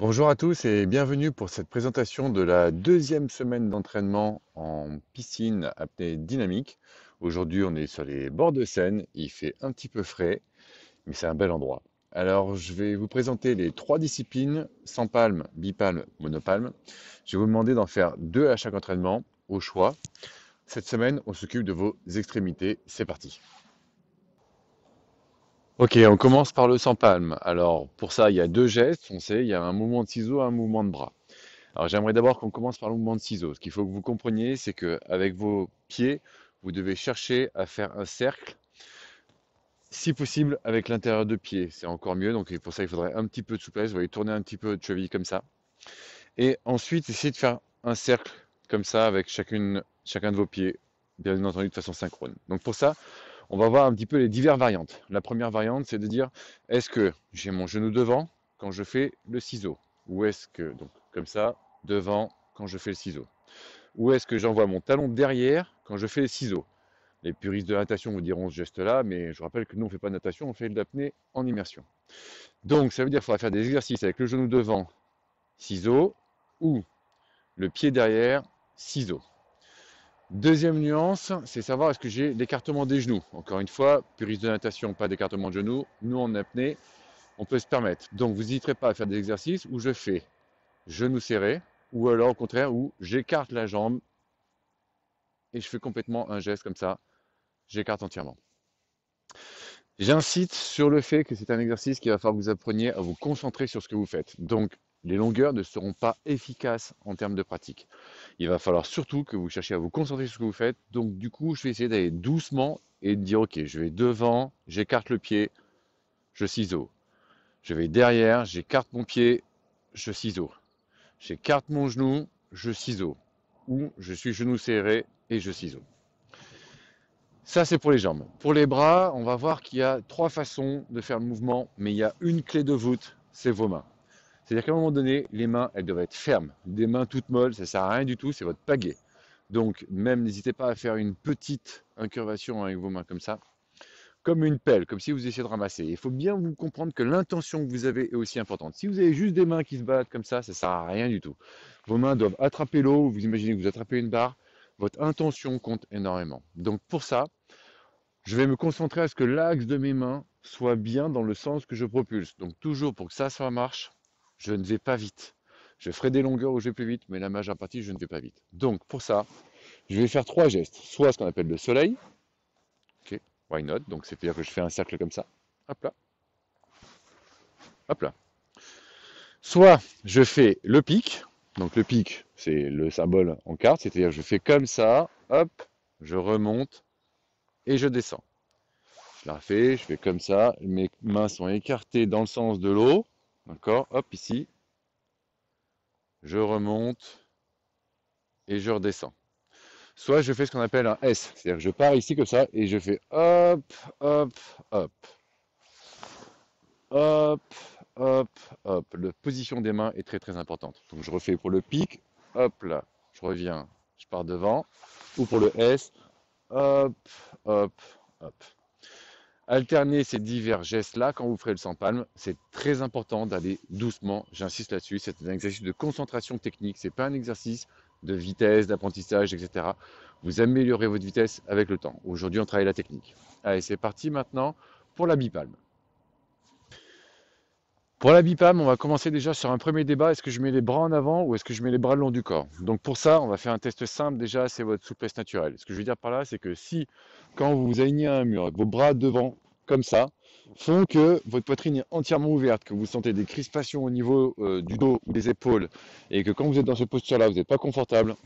Bonjour à tous et bienvenue pour cette présentation de la deuxième semaine d'entraînement en piscine apnée dynamique. Aujourd'hui, on est sur les bords de Seine, il fait un petit peu frais, mais c'est un bel endroit. Alors, je vais vous présenter les trois disciplines, sans palme, bipalme, monopalme. Je vais vous demander d'en faire deux à chaque entraînement, au choix. Cette semaine, on s'occupe de vos extrémités. C'est parti. Ok, on commence par le sans palme. Alors, pour ça, il y a deux gestes, on sait, il y a un mouvement de ciseaux et un mouvement de bras. Alors j'aimerais d'abord qu'on commence par le mouvement de ciseaux. Ce qu'il faut que vous compreniez, c'est qu'avec vos pieds, vous devez chercher à faire un cercle, si possible avec l'intérieur de pied. C'est encore mieux, donc pour ça il faudrait un petit peu de souplesse. Vous allez tourner un petit peu de cheville comme ça. Et ensuite, essayez de faire un cercle comme ça avec chacun de vos pieds, bien entendu de façon synchrone. Donc pour ça, on va voir un petit peu les diverses variantes. La première variante, c'est de dire, est-ce que j'ai mon genou devant quand je fais le ciseau? Ou est-ce que, donc comme ça, devant quand je fais le ciseau? Ou est-ce que j'envoie mon talon derrière quand je fais les ciseaux? Les puristes de la natation vous diront ce geste-là, mais je vous rappelle que nous, on ne fait pas de natation, on fait de l'apnée en immersion. Donc, ça veut dire qu'il faudra faire des exercices avec le genou devant, ciseaux, ou le pied derrière, ciseaux. Deuxième nuance, c'est savoir est-ce que j'ai l'écartement des genoux. Encore une fois, puriste de natation, pas d'écartement de genoux. Nous, en apnée, on peut se permettre. Donc, vous n'hésiterez pas à faire des exercices où je fais genou serré, ou alors au contraire où j'écarte la jambe et je fais complètement un geste comme ça, j'écarte entièrement. J'incite sur le fait que c'est un exercice qui va falloir que vous appreniez à vous concentrer sur ce que vous faites. Donc, les longueurs ne seront pas efficaces en termes de pratique. Il va falloir surtout que vous cherchiez à vous concentrer sur ce que vous faites. Donc, du coup, je vais essayer d'aller doucement et de dire, OK, je vais devant, j'écarte le pied, je ciseaux. Je vais derrière, j'écarte mon pied, je ciseaux. J'écarte mon genou, je ciseaux. Ou je suis genou serré et je ciseaux. Ça, c'est pour les jambes. Pour les bras, on va voir qu'il y a trois façons de faire le mouvement, mais il y a une clé de voûte, c'est vos mains. C'est-à-dire qu'à un moment donné, les mains, elles doivent être fermes. Des mains toutes molles, ça ne sert à rien du tout, c'est votre pagaie. Donc, même, n'hésitez pas à faire une petite incurvation avec vos mains comme ça, comme une pelle, comme si vous essayez de ramasser. Il faut bien vous comprendre que l'intention que vous avez est aussi importante. Si vous avez juste des mains qui se battent comme ça ne sert à rien du tout. Vos mains doivent attraper l'eau, vous imaginez que vous attrapez une barre, votre intention compte énormément. Donc, pour ça, je vais me concentrer à ce que l'axe de mes mains soit bien dans le sens que je propulse. Donc toujours pour que ça marche, je ne vais pas vite. Je ferai des longueurs où je vais plus vite, mais la majeure partie, je ne vais pas vite. Donc pour ça, je vais faire trois gestes. Soit ce qu'on appelle le soleil. Ok, why not? Donc c'est-à-dire que je fais un cercle comme ça. Hop là, hop là. Soit je fais le pic. Donc le pic, c'est le symbole en carte. C'est-à-dire que je fais comme ça, hop, je remonte et je descends. Je la refais, je fais comme ça, mes mains sont écartées dans le sens de l'eau, d'accord, hop, ici, je remonte et je redescends. Soit je fais ce qu'on appelle un S, c'est-à-dire que je pars ici comme ça et je fais hop, hop, hop, hop, hop, hop. La position des mains est très très importante. Donc je refais pour le pic, hop là, je reviens, je pars devant, ou pour le S, hop, hop, hop. Alterner ces divers gestes-là quand vous ferez le sans palme, c'est très important d'aller doucement, j'insiste là-dessus, c'est un exercice de concentration technique, c'est pas un exercice de vitesse, d'apprentissage, etc. Vous améliorez votre vitesse avec le temps. Aujourd'hui, on travaille la technique. Allez, c'est parti maintenant pour la bipalme. Pour la bipalme, on va commencer déjà sur un premier débat, est-ce que je mets les bras en avant ou est-ce que je mets les bras le long du corps? Donc pour ça, on va faire un test simple déjà, c'est votre souplesse naturelle. Ce que je veux dire par là, c'est que si, quand vous vous alignez à un mur, avec vos bras devant, comme ça, font que votre poitrine est entièrement ouverte, que vous sentez des crispations au niveau du dos ou des épaules, et que quand vous êtes dans cette posture-là, vous n'êtes pas confortable,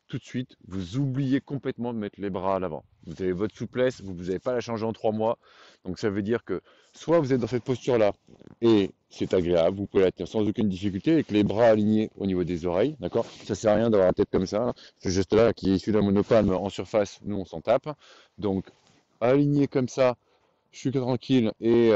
tout de suite, vous oubliez complètement de mettre les bras à l'avant. Vous avez votre souplesse, vous n'avez pas à la changer en 3 mois. Donc ça veut dire que soit vous êtes dans cette posture-là et c'est agréable, vous pouvez la tenir sans aucune difficulté avec les bras alignés au niveau des oreilles, d'accord? Ça sert à rien d'avoir la tête comme ça. Ce geste-là qui est issu d'un monopalme en surface, nous on s'en tape. Donc aligné comme ça, je suis tranquille et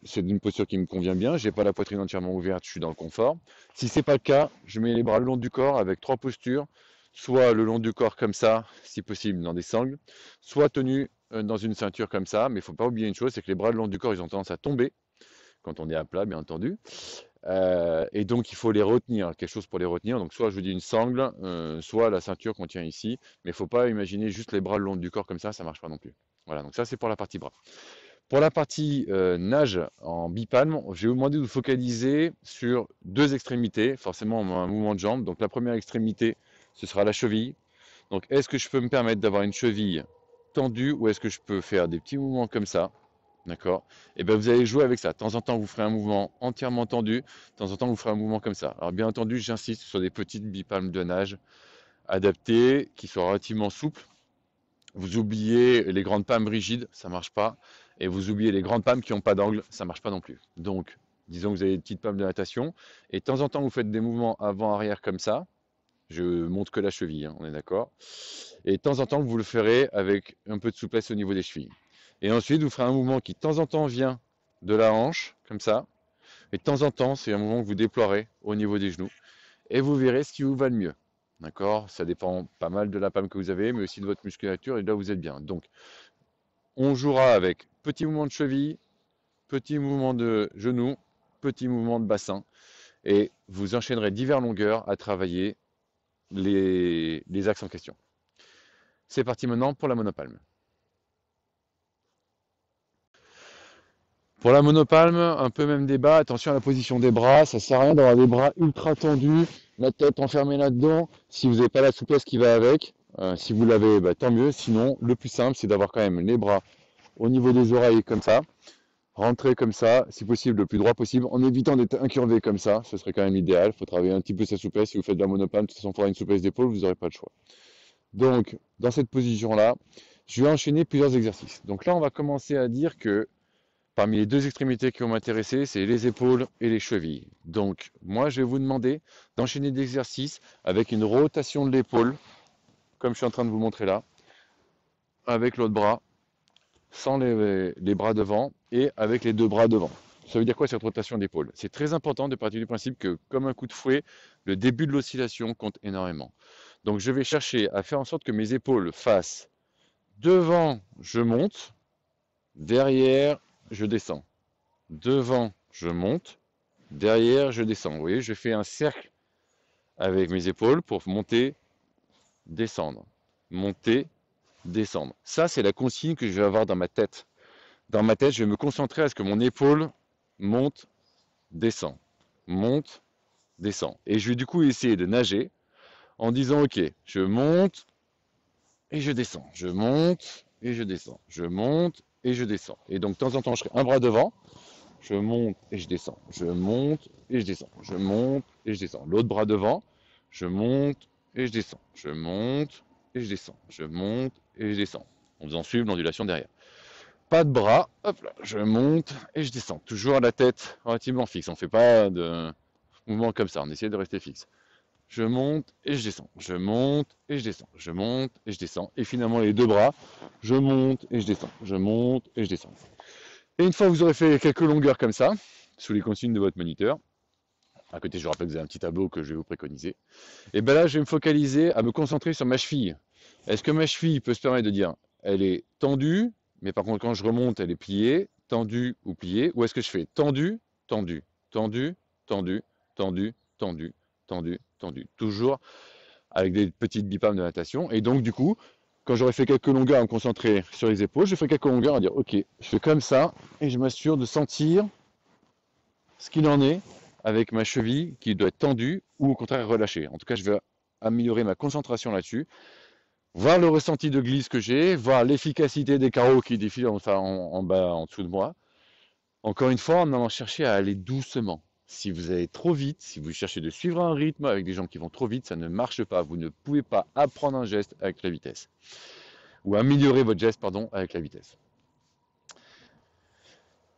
c'est une posture qui me convient bien. J'ai pas la poitrine entièrement ouverte, je suis dans le confort. Si c'est pas le cas, je mets les bras le long du corps avec trois postures, soit le long du corps comme ça, si possible dans des sangles, soit tenu dans une ceinture comme ça. Mais il faut pas oublier une chose, c'est que les bras le long du corps, ils ont tendance à tomber quand on est à plat, bien entendu. Et donc, il faut les retenir, quelque chose pour les retenir. Donc, soit je vous dis une sangle, soit la ceinture qu'on tient ici. Mais il ne faut pas imaginer juste les bras le long du corps comme ça ne marche pas non plus. Voilà, donc ça, c'est pour la partie bras. Pour la partie nage en bipalme, je vais vous demander de vous focaliser sur deux extrémités, forcément un mouvement de jambe. Donc, la première extrémité, ce sera la cheville. Donc, est-ce que je peux me permettre d'avoir une cheville tendue ou est-ce que je peux faire des petits mouvements comme ça? D'accord? Et bien, vous allez jouer avec ça. De temps en temps, vous ferez un mouvement entièrement tendu. De temps en temps, vous ferez un mouvement comme ça. Alors, bien entendu, j'insiste sur des petites bipalmes de nage adaptées, qui soient relativement souples. Vous oubliez les grandes palmes rigides, ça ne marche pas. Et vous oubliez les grandes palmes qui n'ont pas d'angle, ça ne marche pas non plus. Donc, disons que vous avez des petites palmes de natation. Et de temps en temps, vous faites des mouvements avant-arrière comme ça. Je monte que la cheville, hein, on est d'accord. Et de temps en temps, vous le ferez avec un peu de souplesse au niveau des chevilles. Et ensuite, vous ferez un mouvement qui de temps en temps vient de la hanche, comme ça. Et de temps en temps, c'est un mouvement que vous déploierez au niveau des genoux. Et vous verrez ce qui vous va le mieux. D'accord? Ça dépend pas mal de la palme que vous avez, mais aussi de votre musculature et de là où vous êtes bien. Donc, on jouera avec petit mouvement de cheville, petit mouvement de genou, petit mouvement de bassin. Et vous enchaînerez diverses longueurs à travailler les axes en question. C'est parti maintenant pour la monopalme. Pour la monopalme, un peu même débat, attention à la position des bras, ça sert à rien d'avoir des bras ultra tendus, la tête enfermée là-dedans, si vous n'avez pas la souplesse qui va avec. Si vous l'avez, bah, tant mieux, sinon le plus simple c'est d'avoir quand même les bras au niveau des oreilles comme ça, rentrer comme ça, si possible le plus droit possible, en évitant d'être incurvé comme ça, ce serait quand même idéal, il faut travailler un petit peu sa souplesse, si vous faites de la monopalme, de toute façon il faudra une souplesse d'épaule, vous n'aurez pas le choix. Donc dans cette position-là, je vais enchaîner plusieurs exercices. Donc là on va commencer à dire que parmi les deux extrémités qui vont m'intéresser, c'est les épaules et les chevilles. Donc, moi, je vais vous demander d'enchaîner des exercices avec une rotation de l'épaule, comme je suis en train de vous montrer là, avec l'autre bras, sans les bras devant et avec les deux bras devant. Ça veut dire quoi cette rotation d'épaule? C'est très important de partir du principe que, comme un coup de fouet, le début de l'oscillation compte énormément. Donc, je vais chercher à faire en sorte que mes épaules fassent devant, je monte, derrière, je descends. Devant, je monte. Derrière, je descends. Vous voyez, je fais un cercle avec mes épaules pour monter, descendre. Monter, descendre. Ça, c'est la consigne que je vais avoir dans ma tête. Dans ma tête, je vais me concentrer à ce que mon épaule monte, descend. Monte, descend. Et je vais du coup essayer de nager en disant, ok, je monte et je descends. Je monte et je descends. Je monte et je descends. Et donc, de temps en temps, je ferai un bras devant. Je monte et je descends. Je monte et je descends. Je monte et je descends. L'autre bras devant. Je monte et je descends. Je monte et je descends. Je monte et je descends. En faisant suivre l'ondulation derrière. Pas de bras. Hop là. Je monte et je descends. Toujours à la tête relativement fixe. On ne fait pas de mouvement comme ça. On essaie de rester fixe. Je monte et je descends. Je monte et je descends. Je monte et je descends. Et finalement, les deux bras. Je monte et je descends. Je monte et je descends. Et une fois que vous aurez fait quelques longueurs comme ça, sous les consignes de votre moniteur, à côté, je vous rappelle que vous avez un petit tableau que je vais vous préconiser, et bien là, je vais me focaliser à me concentrer sur ma cheville. Est-ce que ma cheville peut se permettre de dire, elle est tendue, mais par contre, quand je remonte, elle est pliée, tendue ou pliée, ou est-ce que je fais tendu, tendu, tendu, tendu, tendu, tendu, tendu, tendu, toujours avec des petites bipalmes de natation, et donc du coup, quand j'aurai fait quelques longueurs à me concentrer sur les épaules, je ferai quelques longueurs à dire ok, je fais comme ça et je m'assure de sentir ce qu'il en est avec ma cheville qui doit être tendue ou au contraire relâchée. En tout cas, je vais améliorer ma concentration là-dessus, voir le ressenti de glisse que j'ai, voir l'efficacité des carreaux qui défilent en bas, en dessous de moi. Encore une fois, on allant chercher à aller doucement. Si vous allez trop vite, si vous cherchez de suivre un rythme avec des gens qui vont trop vite, ça ne marche pas. Vous ne pouvez pas apprendre un geste avec la vitesse. Ou améliorer votre geste, pardon, avec la vitesse.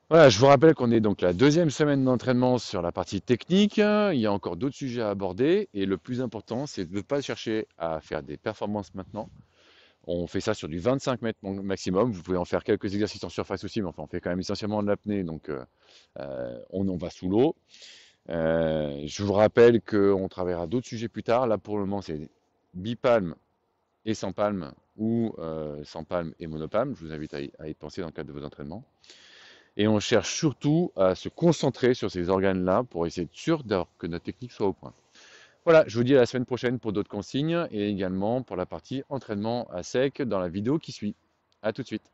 Voilà, je vous rappelle qu'on est donc la deuxième semaine d'entraînement sur la partie technique. Il y a encore d'autres sujets à aborder. Et le plus important, c'est de ne pas chercher à faire des performances maintenant. On fait ça sur du 25 mètres maximum. Vous pouvez en faire quelques exercices en surface aussi, mais enfin, on fait quand même essentiellement de l'apnée, donc on va sous l'eau. Je vous rappelle qu'on travaillera d'autres sujets plus tard. Là, pour le moment, c'est bipalme et sans palme ou sans palme et monopalme. Je vous invite à y penser dans le cadre de vos entraînements. Et on cherche surtout à se concentrer sur ces organes-là pour essayer de sûr que notre technique soit au point. Voilà, je vous dis à la semaine prochaine pour d'autres consignes et également pour la partie entraînement à sec dans la vidéo qui suit. À tout de suite.